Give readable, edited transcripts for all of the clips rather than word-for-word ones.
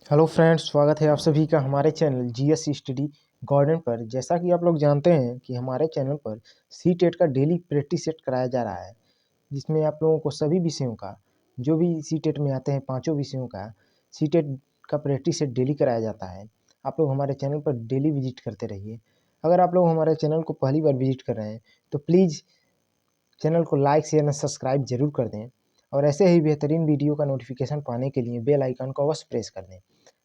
Hello friends, स्वागत है आप सभी का हमारे चैनल जीएस स्टडी गार्डन पर। जैसा कि आप लोग जानते हैं कि हमारे चैनल पर सी टेट का डेली प्रैक्टिस सेट कराया जा रहा है, जिसमें आप लोगों को सभी विषयों का जो भी सी टेट में आते हैं पांचों विषयों का सी टेट का प्रैक्टिस सेट डेली कराया जाता है। आप लोग हमारे चैनल पर डेली विजिट करते रहिए। अगर आप लोग हमारे चैनल को पहली बार विजिट कर रहे हैं तो प्लीज़ चैनल को लाइक शेयर और सब्सक्राइब जरूर कर दें, और ऐसे ही बेहतरीन वीडियो का नोटिफिकेशन पाने के लिए बेल आइकन को अवश्य प्रेस कर दें।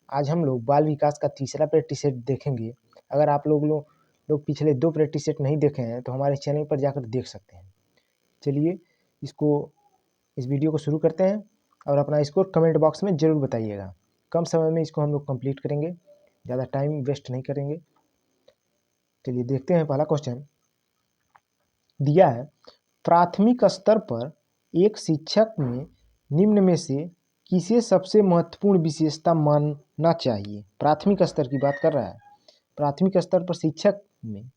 आज हम लोग बाल विकास का तीसरा प्रैक्टिस सेट देखेंगे। अगर आप लोग पिछले दो प्रैक्टिस सेट नहीं देखे हैं तो हमारे चैनल पर जाकर देख सकते हैं। चलिए इस वीडियो को शुरू करते हैं, और अपना स्कोर कमेंट बॉक्स में ज़रूर बताइएगा। कम समय में इसको हम लोग कंप्लीट करेंगे, ज़्यादा टाइम वेस्ट नहीं करेंगे। चलिए देखते हैं। पहला क्वेश्चन दिया है, प्राथमिक स्तर पर एक शिक्षक में निम्न में से किसे सबसे महत्वपूर्ण विशेषता मानना चाहिए। प्राथमिक स्तर की बात कर रहा है। प्राथमिक स्तर पर शिक्षक में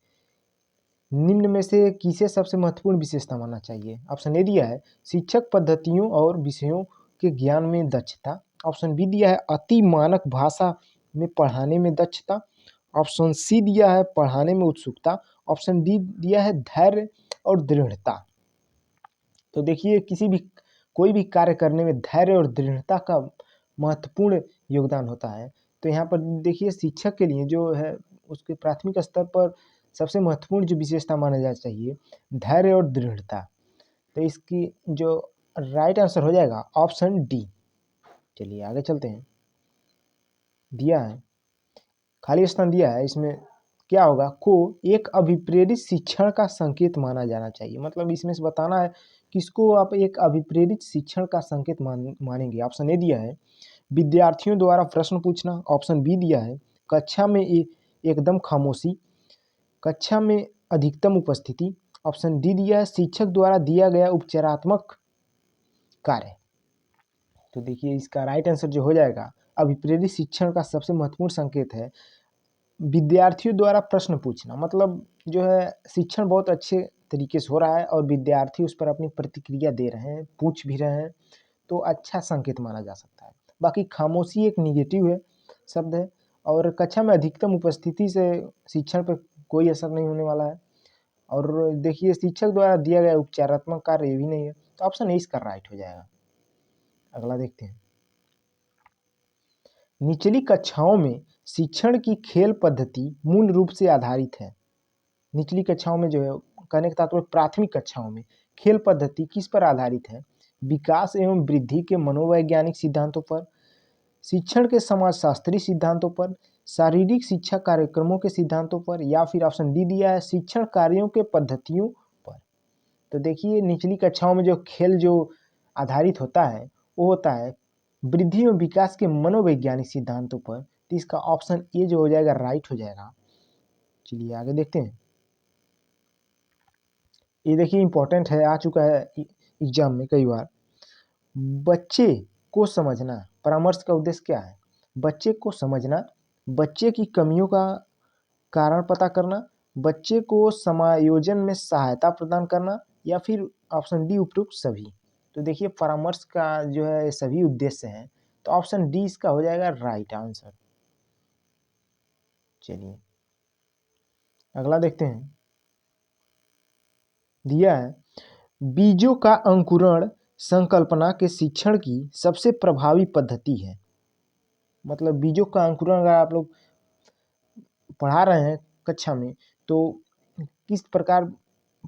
निम्न में से किसे सबसे महत्वपूर्ण विशेषता मानना चाहिए। ऑप्शन ए दिया है शिक्षक पद्धतियों और विषयों के ज्ञान में दक्षता। ऑप्शन बी दिया है अति मानक भाषा में पढ़ाने में दक्षता। ऑप्शन सी दिया है पढ़ाने में उत्सुकता। ऑप्शन डी दिया है धैर्य और दृढ़ता। तो देखिए, कोई भी कार्य करने में धैर्य और दृढ़ता का महत्वपूर्ण योगदान होता है। तो यहाँ पर देखिए, शिक्षक के लिए जो है उसके प्राथमिक स्तर पर सबसे महत्वपूर्ण जो विशेषता माना जाना चाहिए, धैर्य और दृढ़ता। तो इसकी जो राइट आंसर हो जाएगा ऑप्शन डी। चलिए आगे चलते हैं। दिया है खाली स्थान दिया है, इसमें क्या होगा, को एक अभिप्रेरित शिक्षण का संकेत माना जाना चाहिए। मतलब इसमें से बताना है किसको आप एक अभिप्रेरित शिक्षण का संकेत मानेंगे। ऑप्शन ए दिया है विद्यार्थियों द्वारा प्रश्न पूछना। ऑप्शन बी दिया है कक्षा में एकदम खामोशी, कक्षा में अधिकतम उपस्थिति। ऑप्शन डी दिया है शिक्षक द्वारा दिया गया उपचारात्मक कार्य। तो देखिए, इसका राइट आंसर जो हो जाएगा, अभिप्रेरित शिक्षण का सबसे महत्वपूर्ण संकेत है विद्यार्थियों द्वारा प्रश्न पूछना। मतलब जो है शिक्षण बहुत अच्छे तरीके से हो रहा है और विद्यार्थी उस पर अपनी प्रतिक्रिया दे रहे हैं, पूछ भी रहे हैं, तो अच्छा संकेत माना जा सकता है। बाकी खामोशी एक निगेटिव है शब्द है, और कक्षा में अधिकतम उपस्थिति से शिक्षण पर कोई असर नहीं होने वाला है। और देखिए, शिक्षक द्वारा दिया गया उपचारात्मक कार्य ये भी नहीं है, तो ऑप्शन ए इसका राइट हो जाएगा। अगला देखते हैं। निचली कक्षाओं में शिक्षण की खेल पद्धति मूल रूप से आधारित है। निचली कक्षाओं में जो है, कहने का तात्पर्य प्राथमिक कक्षाओं में खेल पद्धति किस पर आधारित है। विकास एवं वृद्धि के मनोवैज्ञानिक सिद्धांतों पर, शिक्षण के समाजशास्त्री सिद्धांतों पर, शारीरिक शिक्षा कार्यक्रमों के सिद्धांतों पर, या फिर ऑप्शन डी दिया है शिक्षण कार्यों के पद्धतियों पर। तो देखिए, निचली कक्षाओं में जो खेल जो आधारित होता है वो होता है वृद्धि और विकास के मनोवैज्ञानिक सिद्धांतों पर। तो इसका ऑप्शन ए जो हो जाएगा राइट हो जाएगा। चलिए आगे देखते हैं। ये देखिए इंपॉर्टेंट है, आ चुका है एग्जाम में कई बार। बच्चे को समझना, परामर्श का उद्देश्य क्या है। बच्चे को समझना, बच्चे की कमियों का कारण पता करना, बच्चे को समायोजन में सहायता प्रदान करना, या फिर ऑप्शन डी उपरोक्त सभी। तो देखिए, परामर्श का जो है सभी उद्देश्य हैं, तो ऑप्शन डी इसका हो जाएगा राइट आंसर। चलिए अगला देखते हैं। दिया है बीजों का अंकुरण संकल्पना के शिक्षण की सबसे प्रभावी पद्धति है। मतलब बीजों का अंकुरण अगर आप लोग पढ़ा रहे हैं कक्षा में, तो किस प्रकार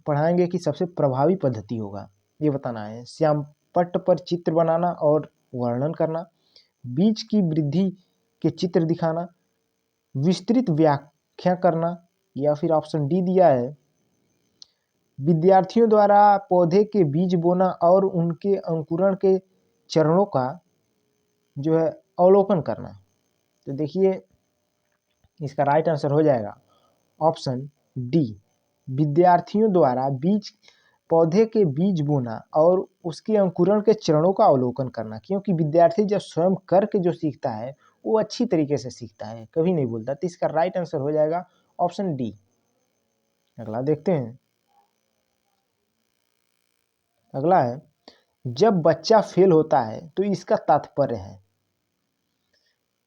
पढ़ाएंगे कि सबसे प्रभावी पद्धति होगा, ये बताना है। श्यामपट्ट पर चित्र बनाना और वर्णन करना, बीज की वृद्धि के चित्र दिखाना, विस्तृत व्याख्या करना, या फिर ऑप्शन डी दिया है विद्यार्थियों द्वारा पौधे के बीज बोना और उनके अंकुरण के चरणों का जो है अवलोकन करना। तो देखिए, इसका राइट आंसर हो जाएगा ऑप्शन डी, विद्यार्थियों द्वारा पौधे के बीज बोना और उसके अंकुरण के चरणों का अवलोकन करना। क्योंकि विद्यार्थी जब स्वयं करके जो सीखता है वो अच्छी तरीके से सीखता है, कभी नहीं बोलता। तो इसका राइट आंसर हो जाएगा ऑप्शन डी। अगला देखते हैं। अगला है जब बच्चा फेल होता है तो इसका तात्पर्य है।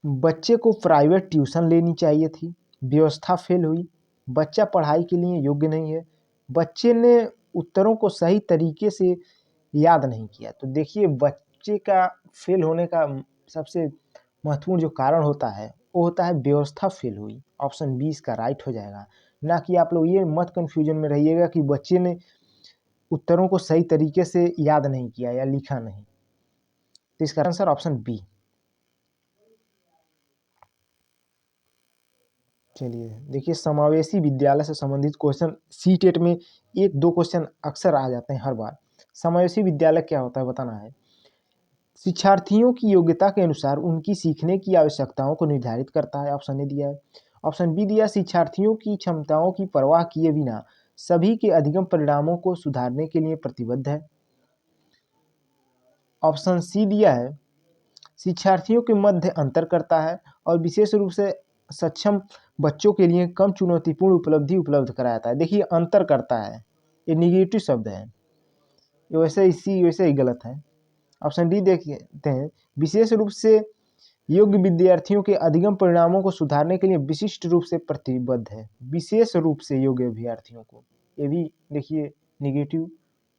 बच्चे को प्राइवेट ट्यूशन लेनी चाहिए थी, व्यवस्था फेल हुई, बच्चा पढ़ाई के लिए योग्य नहीं है, बच्चे ने उत्तरों को सही तरीके से याद नहीं किया। तो देखिए बच्चे का फेल होने का सबसे महत्वपूर्ण जो कारण होता है वो होता है व्यवस्था फेल हुई। ऑप्शन 20 का राइट हो जाएगा। ना कि आप लोग ये मत कन्फ्यूजन में रहिएगा कि बच्चे ने उत्तरों को सही तरीके से याद नहीं किया या लिखा नहीं। तो इसका आंसर ऑप्शन बी। चलिए देखिए, समावेशी विद्यालय से संबंधित क्वेश्चन सीटेट में 1-2 क्वेश्चन अक्सर आ जाते हैं हर बार। समावेशी विद्यालय क्या होता है बताना है। शिक्षार्थियों की योग्यता के अनुसार उनकी सीखने की आवश्यकताओं को निर्धारित करता है। ऑप्शन ए दिया है। ऑप्शन बी दिया, शिक्षार्थियों की क्षमताओं की परवाह किए बिना सभी के अधिगम परिणामों को सुधारने के लिए प्रतिबद्ध है। ऑप्शन सी दिया है, शिक्षार्थियों के मध्य अंतर करता है और विशेष रूप से सक्षम बच्चों के लिए कम चुनौतीपूर्ण उपलब्धि उपलब्ध कराता है। देखिए अंतर करता है, ये निगेटिव शब्द है, वैसे ही गलत है। ऑप्शन डी देखते हैं, विशेष रूप से योग्य विद्यार्थियों के अधिगम परिणामों को सुधारने के लिए विशिष्ट रूप से प्रतिबद्ध है। विशेष रूप से योग्य विद्यार्थियों को, ये भी देखिए निगेटिव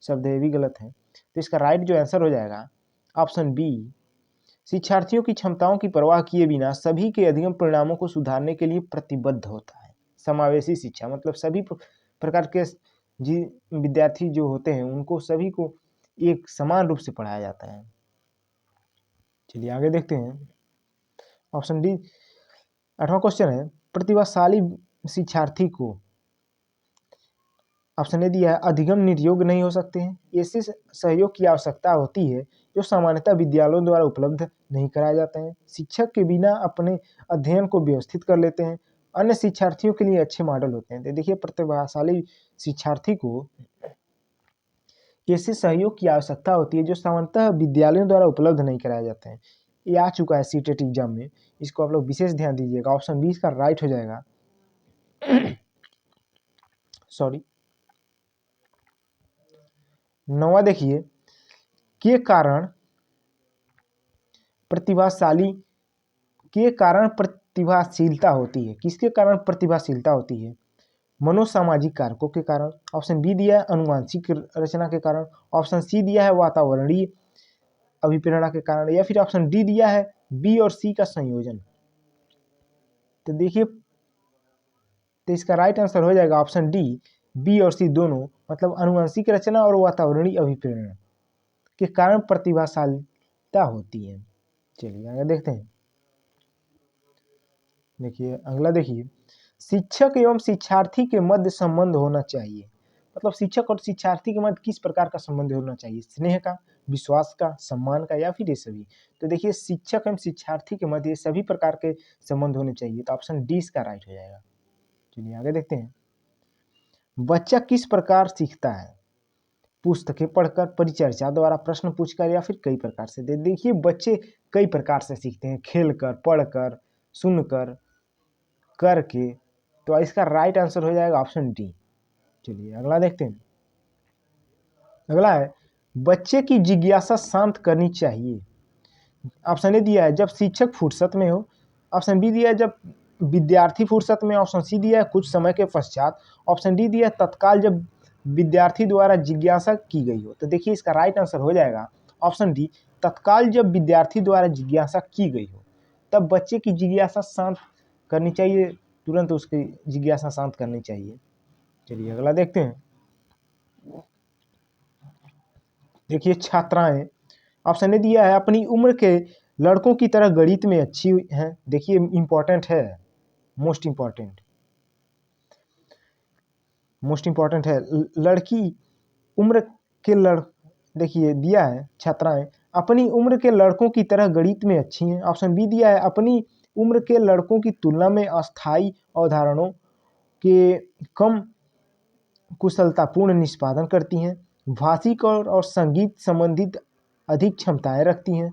शब्द है, ये भी गलत है। तो इसका राइट जो आंसर हो जाएगा ऑप्शन बी, शिक्षार्थियों की क्षमताओं की परवाह किए बिना सभी के अधिगम परिणामों को सुधारने के लिए प्रतिबद्ध होता है। समावेशी शिक्षा मतलब सभी प्रकार के जी विद्यार्थी जो होते हैं उनको सभी को एक समान रूप से पढ़ाया जाता है। चलिए आगे देखते हैं। ऑप्शन डी 8वां क्वेश्चन है, प्रतिभाशाली शिक्षार्थी को ऑप्शन ए दिया है अधिगम निर्योग्य नहीं हो सकते हैं। ऐसे सहयोग की आवश्यकता होती है जो सामान्यतः विद्यालयों द्वारा उपलब्ध नहीं कराए जाते हैं। शिक्षक के बिना अपने अध्ययन को व्यवस्थित कर लेते हैं, अन्य शिक्षार्थियों के लिए अच्छे मॉडल होते हैं। तो देखिए प्रतिभाशाली शिक्षार्थी को ऐसे सहयोग की आवश्यकता होती है जो सामान्यतः विद्यालयों द्वारा उपलब्ध नहीं कराए जाते हैं। ये आ चुका है सीटेट एग्जाम में, इसको आप लोग विशेष ध्यान दीजिएगा। ऑप्शन 20 का राइट हो जाएगा। सॉरी 9वां देखिए, के कारण प्रतिभाशीलता होती है। किसके कारण प्रतिभाशीलता होती है? मनोसामाजिक कारकों के कारण। ऑप्शन बी दिया है अनुवांशिक रचना के कारण। ऑप्शन सी दिया है वातावरणीय अभिप्रेरणा के कारण, या फिर ऑप्शन डी दिया है बी और सी का संयोजन। तो देखिए, तो इसका राइट आंसर हो जाएगा ऑप्शन डी, बी और सी दोनों, मतलब अनुवांशिक रचना और वातावरणीय अभिप्रेरणा के कारण प्रतिभाशालिता होती है। चलिए आगे देखते हैं। देखिए अगला देखिए, शिक्षक एवं शिक्षार्थी के मध्य संबंध होना चाहिए। मतलब शिक्षक और शिक्षार्थी के मध्य किस प्रकार का संबंध होना चाहिए? स्नेह का, विश्वास का, सम्मान का, या फिर ये सभी? तो देखिए शिक्षक एवं शिक्षार्थी के मध्य सभी प्रकार के संबंध होने चाहिए। तो ऑप्शन डी इसका राइट हो जाएगा। चलिए आगे देखते हैं। बच्चा किस प्रकार सीखता है? पुस्तकें पढ़कर, परिचर्चा द्वारा, प्रश्न पूछकर, या फिर कई प्रकार से? देखिए बच्चे कई प्रकार से सीखते हैं, खेलकर, पढ़कर, सुनकर, करके। तो इसका राइट आंसर हो जाएगा ऑप्शन डी। चलिए अगला देखते हैं। अगला है, बच्चे की जिज्ञासा शांत करनी चाहिए। ऑप्शन ए दिया है जब शिक्षक फुर्सत में हो। ऑप्शन बी दिया है जब विद्यार्थी फुर्सत में। ऑप्शन सी दिया है कुछ समय के पश्चात। ऑप्शन डी दिया है तत्काल जब विद्यार्थी द्वारा जिज्ञासा की गई हो। तो देखिए इसका राइट आंसर हो जाएगा ऑप्शन डी, तत्काल जब विद्यार्थी द्वारा जिज्ञासा की गई हो तब बच्चे की जिज्ञासा शांत करनी चाहिए, तुरंत उसकी जिज्ञासा शांत करनी चाहिए। चलिए अगला देखते हैं। देखिए छात्राएं, ऑप्शन ए दिया है अपनी उम्र के लड़कों की तरह गणित में अच्छी हैं। देखिए इंपॉर्टेंट है, मोस्ट इंपॉर्टेंट है। लड़की उम्र के देखिए दिया है छात्राएं अपनी उम्र के लड़कों की तरह गणित में अच्छी हैं। ऑप्शन बी दिया है अपनी उम्र के लड़कों की तुलना में अस्थायी अवधारणाओं के कम कुशलतापूर्ण निष्पादन करती हैं, भाषिक और संगीत संबंधित अधिक क्षमताएं रखती हैं।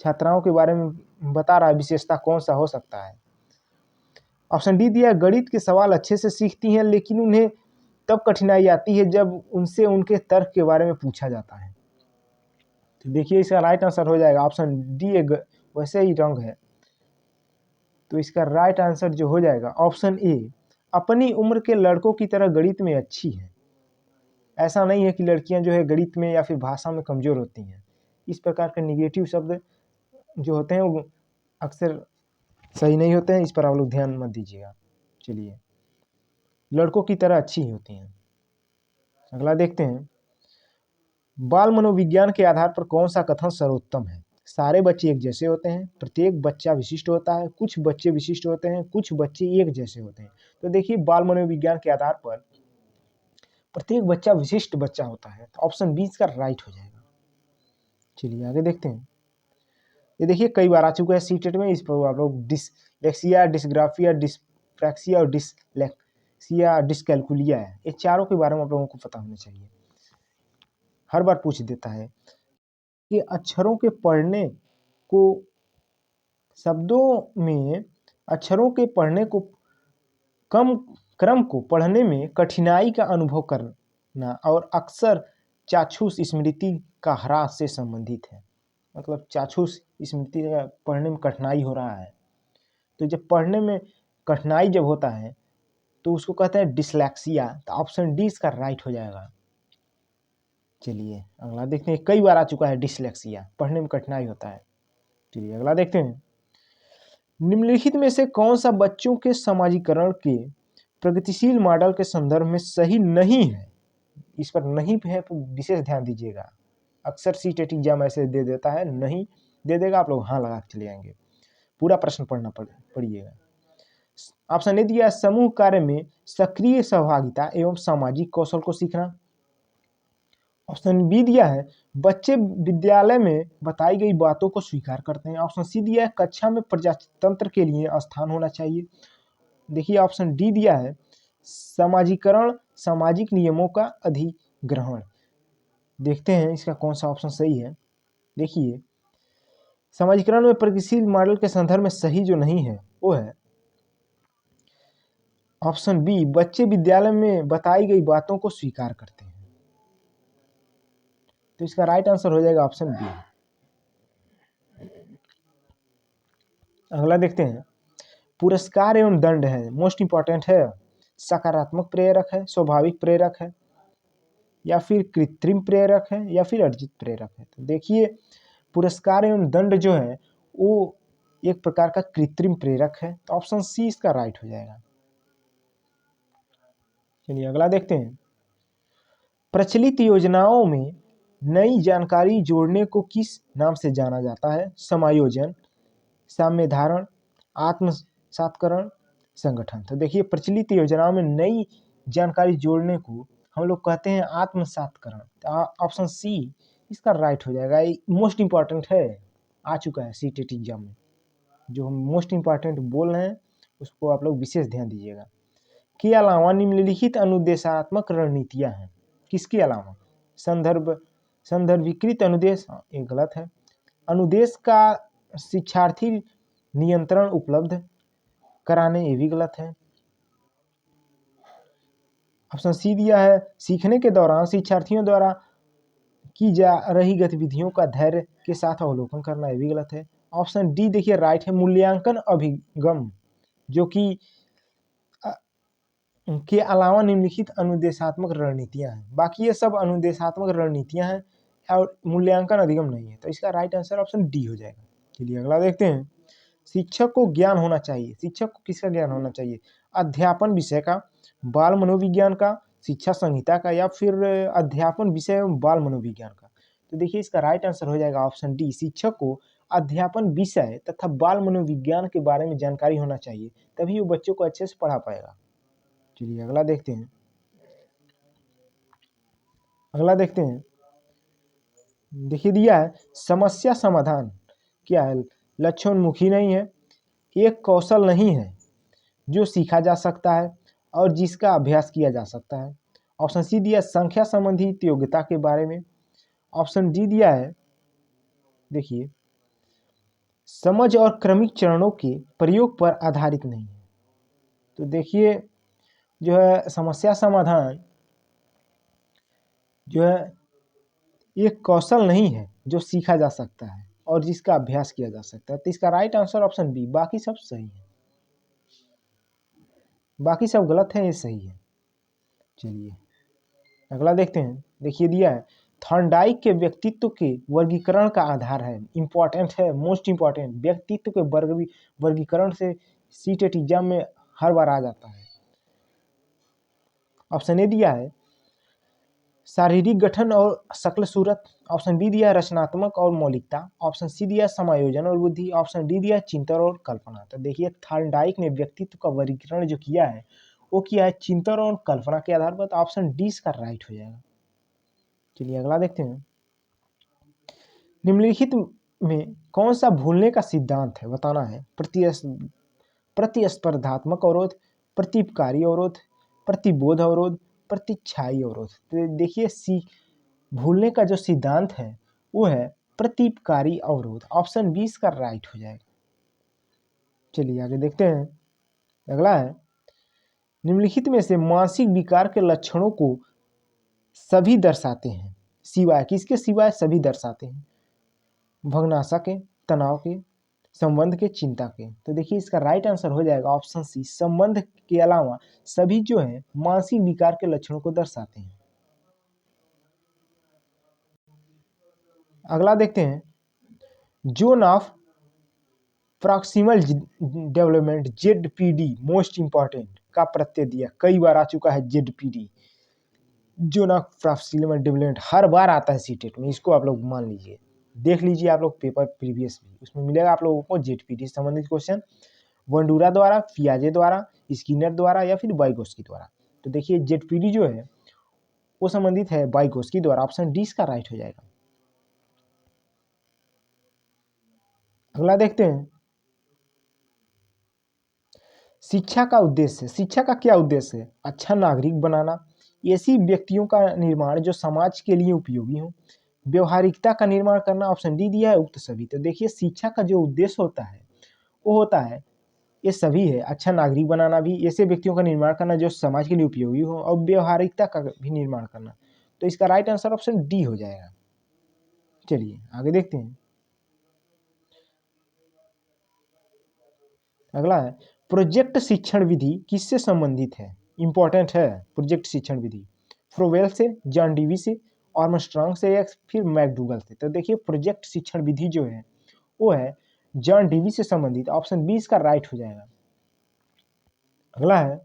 छात्राओं के बारे में बता रहा है विशेषता कौन सा हो सकता है। ऑप्शन डी दिया गणित के सवाल अच्छे से सीखती हैं, लेकिन उन्हें तब कठिनाई आती है जब उनसे उनके तर्क के बारे में पूछा जाता है। तो देखिए इसका राइट आंसर हो जाएगा ऑप्शन डी, वैसे ही रॉन्ग है। तो इसका राइट आंसर जो हो जाएगा ऑप्शन ए, अपनी उम्र के लड़कों की तरह गणित में अच्छी है। ऐसा नहीं है कि लड़कियां जो है गणित में या फिर भाषा में कमजोर होती हैं। इस प्रकार के निगेटिव शब्द जो होते हैं वो अक्सर सही नहीं होते हैं, इस पर आप लोग ध्यान मत दीजिएगा। चलिए, लड़कों की तरह अच्छी होती हैं। अगला देखते हैं, बाल मनोविज्ञान के आधार पर कौन सा कथन सर्वोत्तम है? सारे बच्चे एक जैसे होते हैं, प्रत्येक बच्चा विशिष्ट होता है, कुछ बच्चे विशिष्ट होते हैं, कुछ बच्चे एक जैसे होते हैं। तो देखिए, बाल मनोविज्ञान के आधार पर प्रत्येक बच्चा विशिष्ट बच्चा होता है, तो ऑप्शन बी इसका राइट हो जाएगा। चलिए आगे देखते हैं, ये देखिए कई बार आ चुका है सीटेट में, इस पर आप लोग डिसलेक्सिया, डिसग्राफिया, डिस्प्रैक्सिया और डिसलेक्सिया, डिसकैलकुलिया है, ये चारों के बारे में आप लोगों को पता होना चाहिए। हर बार पूछ देता है कि अक्षरों के पढ़ने को, शब्दों में अक्षरों के पढ़ने को कम क्रम को पढ़ने में कठिनाई का अनुभव करना और अक्सर चाक्षुष स्मृति का ह्रास से संबंधित है। मतलब चाक्षुष स्मृति पढ़ने में कठिनाई हो रहा है, तो जब पढ़ने में कठिनाई जब होता है तो उसको कहते हैं डिसलेक्सिया। तो ऑप्शन डी इसका राइट हो जाएगा। चलिए अगला देखते हैं, कई बार आ चुका है डिसलेक्सिया, पढ़ने में कठिनाई होता है। चलिए अगला देखते हैं, निम्नलिखित में से कौन सा बच्चों के समाजीकरण के प्रगतिशील मॉडल के संदर्भ में सही नहीं है? इस पर नहीं है तो विशेष ध्यान दीजिएगा। अक्सर सीटेट एग्जाम ऐसे दे देता है, नहीं दे देगा, आप लोग हाँ लगा के चले जाएंगे। पूरा प्रश्न पढ़ना पड़िएगा। ऑप्शन ए दिया, समूह कार्य में सक्रिय सहभागिता एवं सामाजिक कौशल को सीखना। ऑप्शन बी दिया है, बच्चे विद्यालय में बताई गई बातों को स्वीकार करते हैं। ऑप्शन सी दिया है, कक्षा में प्रजातंत्र के लिए स्थान होना चाहिए। देखिए ऑप्शन डी दिया है, समाजीकरण, सामाजिक नियमों का अधिग्रहण। देखते हैं इसका कौन सा ऑप्शन सही है। देखिए, समाजीकरण में प्रगतिशील मॉडल के संदर्भ में सही जो नहीं है वो है ऑप्शन बी, बच्चे विद्यालय में बताई गई बातों को स्वीकार करते हैं। तो इसका राइट आंसर हो जाएगा ऑप्शन बी। अगला देखते हैं, पुरस्कार एवं दंड है, मोस्ट इंपॉर्टेंट है, सकारात्मक प्रेरक है, स्वाभाविक प्रेरक है, या फिर कृत्रिम प्रेरक है, या फिर अर्जित प्रेरक है? तो देखिए, पुरस्कार एवं दंड जो है वो एक प्रकार का कृत्रिम प्रेरक है, तो ऑप्शन सी इसका राइट हो जाएगा। चलिए अगला देखते हैं, प्रचलित योजनाओं में नई जानकारी जोड़ने को किस नाम से जाना जाता है? समायोजन, साम्य धारण, आत्मसात्करण, संगठन। तो देखिए, प्रचलित योजनाओं में नई जानकारी जोड़ने को हम लोग कहते हैं आत्मसात्करण। तो ऑप्शन सी इसका राइट हो जाएगा। ये मोस्ट इंपॉर्टेंट है, आ चुका है सीटेट एग्जाम में। जो हम मोस्ट इंपॉर्टेंट बोल रहे हैं उसको आप लोग विशेष ध्यान दीजिएगा। के अलावा निम्नलिखित अनुदेशात्मक रणनीतियां हैं। किसके अलावा? संदर्भीकृत अनुदेश, ये गलत है। अनुदेश का शिक्षार्थी नियंत्रण उपलब्ध कराने, ये भी गलत है। ऑप्शन सी दिया है, सीखने के दौरान शिक्षार्थियों द्वारा की जा रही गतिविधियों का धैर्य के साथ अवलोकन करना, ये भी गलत है। ऑप्शन डी देखिए राइट है, मूल्यांकन अभिगम, जो कि के अलावा निम्नलिखित अनुदेशात्मक रणनीतियां हैं। बाकी ये सब अनुदेशात्मक रणनीतियां हैं और मूल्यांकन अधिगम नहीं है, तो इसका राइट आंसर ऑप्शन डी हो जाएगा। चलिए अगला देखते हैं, शिक्षक को ज्ञान होना चाहिए। शिक्षक को किसका ज्ञान होना चाहिए? अध्यापन विषय का, बाल मनोविज्ञान का, शिक्षा संहिता का, या फिर अध्यापन विषय एवं बाल मनोविज्ञान का? तो देखिए इसका राइट आंसर हो जाएगा ऑप्शन डी, शिक्षक को अध्यापन विषय तथा बाल मनोविज्ञान के बारे में जानकारी होना चाहिए, तभी वो बच्चों को अच्छे से पढ़ा पाएगा। चलिए अगला देखते हैं, अगला देखते हैं, देखिए दिया है, समस्या समाधान क्या है? लक्ष्योन्मुखी नहीं है, एक कौशल नहीं है जो सीखा जा सकता है और जिसका अभ्यास किया जा सकता है। ऑप्शन सी दिया, संख्या संबंधी योग्यता के बारे में। ऑप्शन डी दिया है, देखिए, समझ और क्रमिक चरणों के प्रयोग पर आधारित नहीं है। तो देखिए जो है समस्या समाधान जो है एक कौशल नहीं है जो सीखा जा सकता है और जिसका अभ्यास किया जा सकता है, तो इसका राइट आंसर ऑप्शन बी, बाकी सब सही है। बाकी सब गलत है, ये सही है। चलिए अगला देखते हैं। देखिए दिया है, थॉर्नडाइक के व्यक्तित्व के वर्गीकरण का आधार है। इंपॉर्टेंट है, मोस्ट इंपॉर्टेंट। व्यक्तित्व के वर्गीकरण से सीटेट एग्जाम में हर बार आ जाता है। ऑप्शन ए दिया है शारीरिक गठन और शक्ल सूरत। ऑप्शन बी दिया है रचनात्मक और मौलिकता। ऑप्शन सी दिया है समायोजन और बुद्धि। ऑप्शन डी दिया है चिंतन और कल्पना। तो देखिए थॉर्नडाइक ने व्यक्तित्व का वर्गीकरण जो किया है वो किया है चिंतन और कल्पना के आधार पर। ऑप्शन डी इसका राइट हो जाएगा। चलिए अगला देखते हैं। निम्नलिखित में कौन सा भूलने का सिद्धांत है, बताना है। प्रतिस्पर्धात्मक अवरोध, प्रतिपकारी अवरोध, प्रतिबोध अवरोध, प्रतिच्छाई अवरोध। तो देखिए सी भूलने का जो सिद्धांत है वो है प्रतिपकारी अवरोध। ऑप्शन 20 का राइट हो जाएगा। चलिए आगे देखते हैं। अगला है, निम्नलिखित में से मानसिक विकार के लक्षणों को सभी दर्शाते हैं, सिवाय किसके? सिवाय सभी दर्शाते हैं। भग्नाशा के, तनाव के, संबंध के, चिंता के। तो देखिए इसका राइट आंसर हो जाएगा ऑप्शन सी, संबंध के अलावा सभी जो है मानसिक विकार के लक्षणों को दर्शाते हैं। अगला देखते हैं, zone of proximal development ZPD most important का प्रत्यय दिया, कई बार आ चुका है ZPD. Zone of proximal development हर बार आता है सीटेट में, इसको आप लोग मान लीजिए, देख लीजिए आप लोग पेपर प्रीवियस भी, उसमें मिलेगा आप लोगों को जेडपीडी से संबंधित क्वेश्चन, वंडूरा द्वारा, पियाजे द्वारा, स्किनर द्वारा या फिर वाइगोस्की द्वारा। तो देखिए जेडपीडी जो है वो संबंधित है वाइगोस्की द्वारा। ऑप्शन डी इसका राइट हो जाएगा। अगला देखते हैं, शिक्षा का उद्देश्य। शिक्षा का क्या उद्देश्य है? अच्छा नागरिक बनाना, ऐसी व्यक्तियों का निर्माण जो समाज के लिए उपयोगी हो, व्यवहारिकता का निर्माण करना। ऑप्शन डी दिया है उक्त सभी। तो देखिए शिक्षा का जो उद्देश्य होता है वो होता है, ये सभी है, अच्छा नागरिक बनाना भी, ऐसे व्यक्तियों का निर्माण करना जो समाज के लिए उपयोगी हो, और व्यवहारिकता का भी निर्माण करना। तो इसका राइट आंसर ऑप्शन डी हो जाएगा। चलिए आगे देखते हैं। अगला है, प्रोजेक्ट शिक्षण विधि किससे संबंधित है? इंपॉर्टेंट है प्रोजेक्ट शिक्षण विधि। फ्रोवेल से, जॉन डीवी से, आर्मस्ट्रांग से या फिर मैकडूगल से। तो देखिए प्रोजेक्ट शिक्षण विधि जो है वो है जॉन डीवी से संबंधित। ऑप्शन 20 का राइट हो जाएगा। अगला है,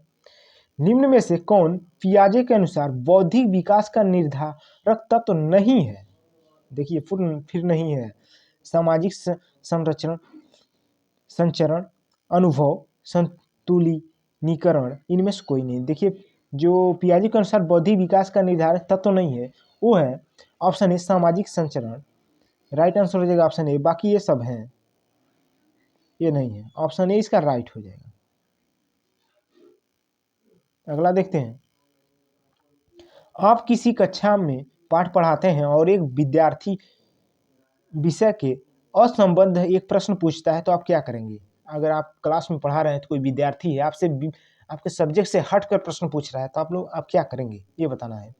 निम्न में से कौन पियाजे के अनुसार बौद्धिक विकास का निर्धारक तत्व नहीं है? देखिए फिर नहीं है। सामाजिक संरचना, संचरण, अनुभव, संतुलिनीकरण, इनमें से कोई नहीं। देखिए जो पियाजे के अनुसार बौद्धिक विकास का निर्धारक तत्व नहीं है वो है ऑप्शन ए सामाजिक संचरण। राइट आंसर हो जाएगा ऑप्शन ए। बाकी ये सब हैं, ये नहीं है। ऑप्शन ए इसका राइट हो जाएगा। अगला देखते हैं, आप किसी कक्षा में पाठ पढ़ाते हैं और एक विद्यार्थी विषय के असंबद्ध एक प्रश्न पूछता है तो आप क्या करेंगे? अगर आप क्लास में पढ़ा रहे हैं तो कोई विद्यार्थी है आपसे आपके सब्जेक्ट से हटकर प्रश्न पूछ रहा है तो आप क्या करेंगे ये बताना है।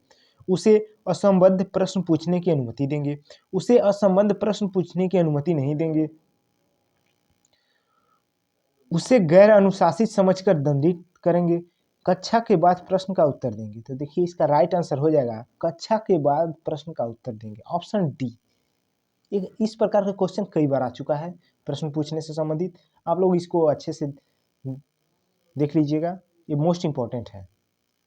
उसे असंबद्ध प्रश्न पूछने की अनुमति देंगे, उसे असंबद्ध प्रश्न पूछने की अनुमति नहीं देंगे, उसे गैर अनुशासित समझकर दंडित करेंगे, कक्षा के बाद प्रश्न का उत्तर देंगे। तो देखिए इसका राइट आंसर हो जाएगा कक्षा के बाद प्रश्न का उत्तर देंगे। Option D. इस प्रकार का क्वेश्चन कई बार आ चुका है प्रश्न पूछने से संबंधित, आप लोग इसको अच्छे से देख लीजिएगा, ये मोस्ट इंपॉर्टेंट है।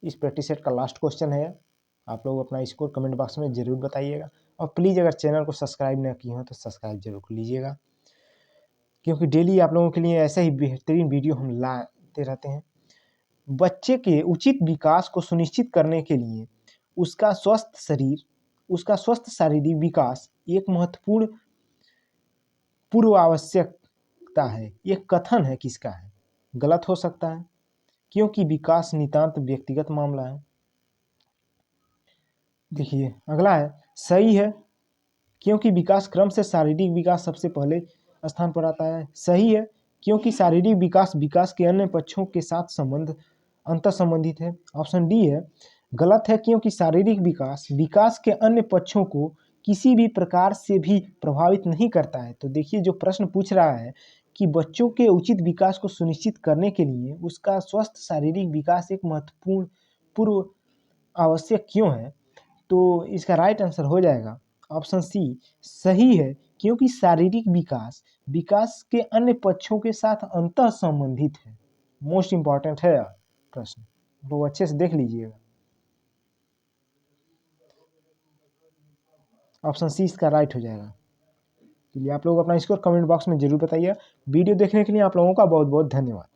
इस प्रैक्टिस सेट का लास्ट क्वेश्चन है। आप लोग अपना स्कोर कमेंट बॉक्स में ज़रूर बताइएगा, और प्लीज़ अगर चैनल को सब्सक्राइब न किए हो तो सब्सक्राइब जरूर कर लीजिएगा, क्योंकि डेली आप लोगों के लिए ऐसा ही बेहतरीन वीडियो हम लाते रहते हैं। बच्चे के उचित विकास को सुनिश्चित करने के लिए उसका स्वस्थ शारीरिक विकास एक महत्वपूर्ण पूर्व आवश्यकता है। ये कथन है किसका है? गलत हो सकता है क्योंकि विकास नितांत व्यक्तिगत मामला है। देखिए अगला है, सही है क्योंकि विकास क्रम से शारीरिक विकास सबसे पहले स्थान पर आता है। सही है क्योंकि शारीरिक विकास के अन्य पक्षों के साथ अंतर संबंधित है। ऑप्शन डी है गलत है क्योंकि शारीरिक विकास के अन्य पक्षों को किसी भी प्रकार से भी प्रभावित नहीं करता है। तो देखिए जो प्रश्न पूछ रहा है कि बच्चों के उचित विकास को सुनिश्चित करने के लिए उसका स्वस्थ शारीरिक विकास एक महत्वपूर्ण पूर्व आवश्यक क्यों है? तो इसका राइट आंसर हो जाएगा ऑप्शन सी सही है, क्योंकि शारीरिक विकास विकास के अन्य पक्षों के साथ अंतः संबंधित है। मोस्ट इंपॉर्टेंट है प्रश्न, तो अच्छे से देख लीजिएगा। ऑप्शन सी इसका राइट हो जाएगा। चलिए आप लोग अपना स्कोर कमेंट बॉक्स में जरूर बताइए। वीडियो देखने के लिए आप लोगों का बहुत बहुत धन्यवाद।